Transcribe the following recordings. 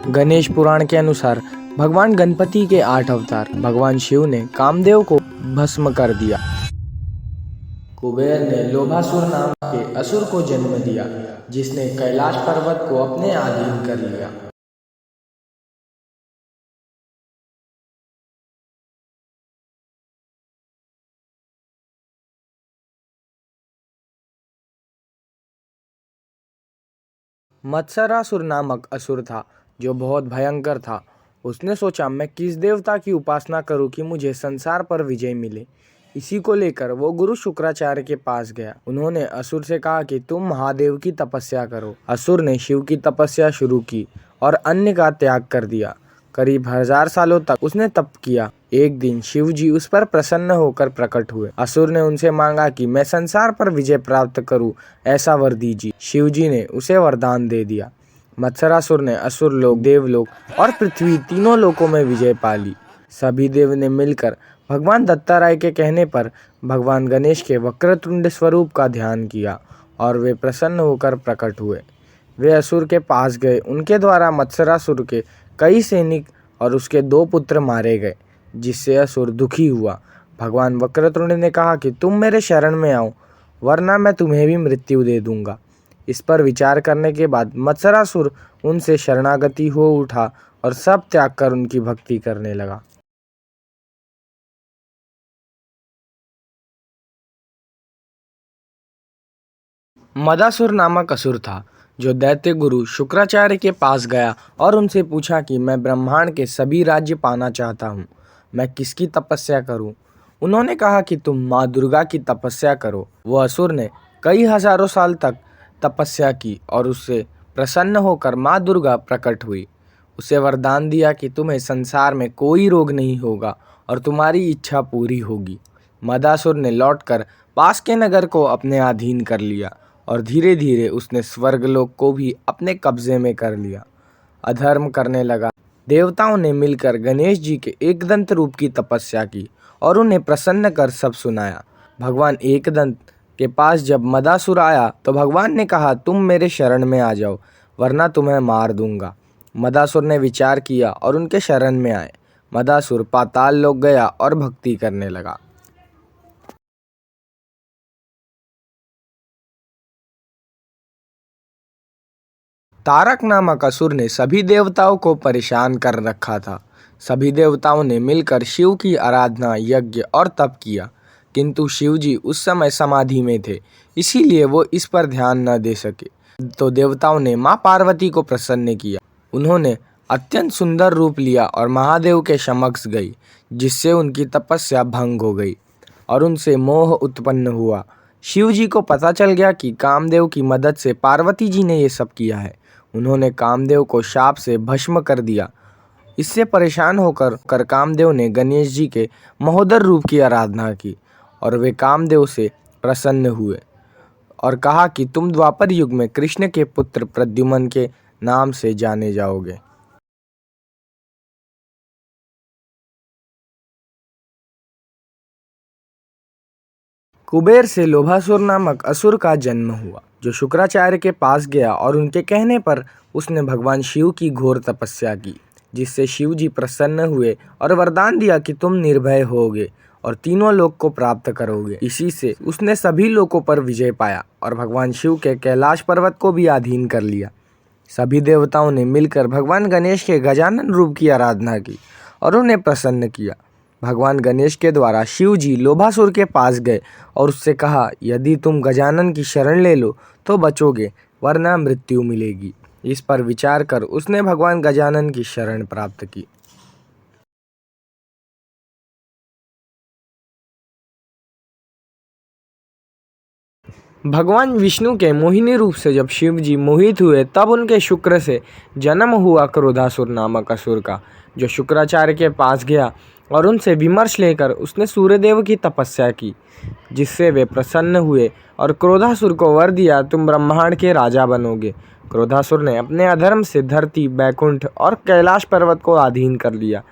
गणेश पुराण के अनुसार भगवान गणपति के 8 अवतार भगवान शिव ने कामदेव को भस्म कर दिया। कुबेर ने लोभासुर नाम के असुर को जन्म दिया, जिसने कैलाश पर्वत को अपने अधीन कर लिया। मत्सरासुर नामक असुर था जो बहुत भयंकर था। उसने सोचा, मैं किस देवता की उपासना करूं कि मुझे संसार पर विजय मिले। इसी को लेकर वो गुरु शुक्राचार्य के पास गया। उन्होंने असुर से कहा कि तुम महादेव की तपस्या करो। असुर ने शिव की तपस्या शुरू की और अन्न का त्याग कर दिया। करीब 1000 सालों तक उसने तप किया। एक दिन शिव जी उस पर प्रसन्न होकर प्रकट हुए। असुर ने उनसे मांगा कि मैं संसार पर विजय प्राप्त करूं, ऐसा वर दीजिए। शिव जी ने उसे वरदान दे दिया। मत्सरासुर ने असुर लोक, देवलोक और पृथ्वी तीनों लोकों में विजय पा ली। सभी देव ने मिलकर भगवान दत्तात्रेय के कहने पर भगवान गणेश के वक्रतुंड स्वरूप का ध्यान किया और वे प्रसन्न होकर प्रकट हुए। वे असुर के पास गए। उनके द्वारा मत्सरासुर के कई सैनिक और उसके 2 पुत्र मारे गए, जिससे असुर दुखी हुआ। भगवान वक्रतुंड ने कहा कि तुम मेरे शरण में आओ, वरना मैं तुम्हें भी मृत्यु दे दूंगा। इस पर विचार करने के बाद मत्सरासुर उनसे शरणागति हो उठा और सब त्याग कर उनकी भक्ति करने लगा। मदासुर नामक असुर था जो दैत्य गुरु शुक्राचार्य के पास गया और उनसे पूछा कि मैं ब्रह्मांड के सभी राज्य पाना चाहता हूँ, मैं किसकी तपस्या करूँ। उन्होंने कहा कि तुम माँ दुर्गा की तपस्या करो। वो असुर ने कई हजारों साल तक तपस्या की और उससे प्रसन्न होकर माँ दुर्गा प्रकट हुई। उसे वरदान दिया कि तुम्हें संसार में कोई रोग नहीं होगा और तुम्हारी इच्छा पूरी होगी। मदासुर ने लौटकर पास के नगर को अपने अधीन कर लिया और धीरे धीरे उसने स्वर्गलोक को भी अपने कब्जे में कर लिया। अधर्म करने लगा। देवताओं ने मिलकर गणेश जी के एकदंत रूप की तपस्या की और उन्हें प्रसन्न कर सब सुनाया। भगवान एकदंत के पास जब मदासुर आया तो भगवान ने कहा, तुम मेरे शरण में आ जाओ, वरना तुम्हें मार दूंगा। मदासुर ने विचार किया और उनके शरण में आए। मदासुर पाताल लोक गया और भक्ति करने लगा। तारक नामक असुर ने सभी देवताओं को परेशान कर रखा था। सभी देवताओं ने मिलकर शिव की आराधना, यज्ञ और तप किया, किंतु शिव जी उस समय समाधि में थे, इसीलिए वो इस पर ध्यान न दे सके। तो देवताओं ने माँ पार्वती को प्रसन्न किया। उन्होंने अत्यंत सुंदर रूप लिया और महादेव के समक्ष गई, जिससे उनकी तपस्या भंग हो गई और उनसे मोह उत्पन्न हुआ। शिव जी को पता चल गया कि कामदेव की मदद से पार्वती जी ने ये सब किया है। उन्होंने कामदेव को शाप से भस्म कर दिया। इससे परेशान होकर कामदेव ने गणेश जी के महोदर रूप की आराधना की और वे कामदेव से प्रसन्न हुए और कहा कि तुम द्वापर युग में कृष्ण के पुत्र प्रद्युम्न के नाम से जाने जाओगे। कुबेर से लोभासुर नामक असुर का जन्म हुआ, जो शुक्राचार्य के पास गया और उनके कहने पर उसने भगवान शिव की घोर तपस्या की, जिससे शिव जी प्रसन्न हुए और वरदान दिया कि तुम निर्भय होगे और तीनों लोक को प्राप्त करोगे। इसी से उसने सभी लोकों पर विजय पाया और भगवान शिव के कैलाश पर्वत को भी अधीन कर लिया। सभी देवताओं ने मिलकर भगवान गणेश के गजानन रूप की आराधना की और उन्हें प्रसन्न किया। भगवान गणेश के द्वारा शिव जी लोभासुर के पास गए और उससे कहा, यदि तुम गजानन की शरण ले लो तो बचोगे, वरना मृत्यु मिलेगी। इस पर विचार कर उसने भगवान गजानन की शरण प्राप्त की। भगवान विष्णु के मोहिनी रूप से जब शिव जी मोहित हुए, तब उनके शुक्र से जन्म हुआ क्रोधासुर नामक असुर का, जो शुक्राचार्य के पास गया और उनसे विमर्श लेकर उसने सूर्यदेव की तपस्या की, जिससे वे प्रसन्न हुए और क्रोधासुर को वर दिया, तुम ब्रह्मांड के राजा बनोगे। क्रोधासुर ने अपने अधर्म से धरती, बैकुंठ और कैलाश पर्वत को अधीन कर लिया।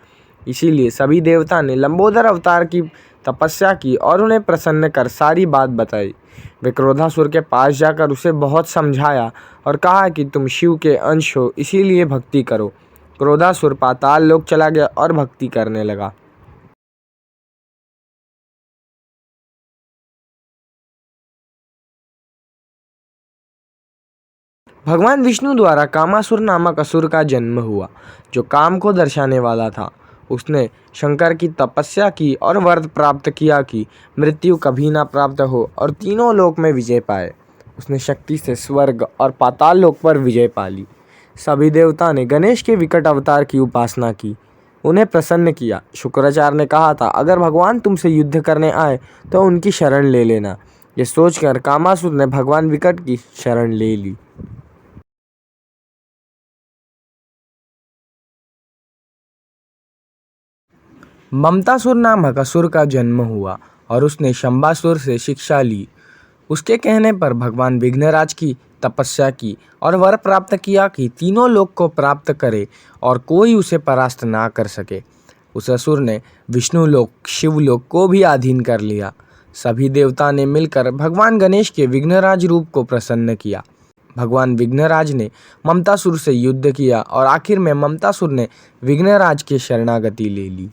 इसीलिए सभी देवता ने लंबोदर अवतार की तपस्या की और उन्हें प्रसन्न कर सारी बात बताई। वे क्रोधासुर के पास जाकर उसे बहुत समझाया और कहा कि तुम शिव के अंश हो, इसीलिए भक्ति करो। क्रोधासुर पाताल लोक चला गया और भक्ति करने लगा। भगवान विष्णु द्वारा कामासुर नामक असुर का जन्म हुआ, जो काम को दर्शाने वाला था। उसने शंकर की तपस्या की और वर प्राप्त किया कि मृत्यु कभी ना प्राप्त हो और तीनों लोक में विजय पाए। उसने शक्ति से स्वर्ग और पाताल लोक पर विजय पा ली। सभी देवता ने गणेश के विकट अवतार की उपासना की, उन्हें प्रसन्न किया। शुक्राचार्य ने कहा था, अगर भगवान तुमसे युद्ध करने आए तो उनकी शरण ले लेना। ये सोचकर कामासुर ने भगवान विकट की शरण ले ली। ममतासुर नामक असुर का जन्म हुआ और उसने शंबासुर से शिक्षा ली। उसके कहने पर भगवान विघ्नराज की तपस्या की और वर प्राप्त किया कि तीनों लोक को प्राप्त करे और कोई उसे परास्त ना कर सके। उस असुर ने विष्णुलोक, शिवलोक को भी अधीन कर लिया। सभी देवता ने मिलकर भगवान गणेश के विघ्नराज रूप को प्रसन्न किया। भगवान विघ्नराज ने ममतासुर से युद्ध किया और आखिर में ममतासुर ने विघ्नराज की शरणागति ले ली।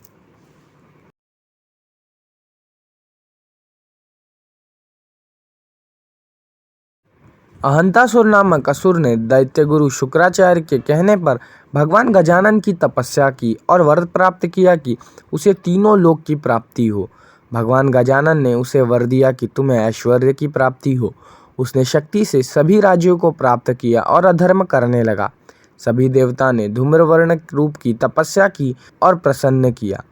अहंतासुर नामक असुर ने दैत्य गुरु शुक्राचार्य के कहने पर भगवान गजानन की तपस्या की और वर प्राप्त किया कि उसे तीनों लोक की प्राप्ति हो। भगवान गजानन ने उसे वर दिया कि तुम्हें ऐश्वर्य की प्राप्ति हो। उसने शक्ति से सभी राज्यों को प्राप्त किया और अधर्म करने लगा। सभी देवता ने धूम्रवर्ण रूप की तपस्या की और प्रसन्न किया।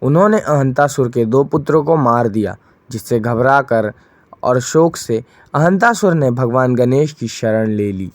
उन्होंने अहंतासुर के 2 पुत्रों को मार दिया, जिससे घबरा कर और शोक से अहंतासुर ने भगवान गणेश की शरण ले ली।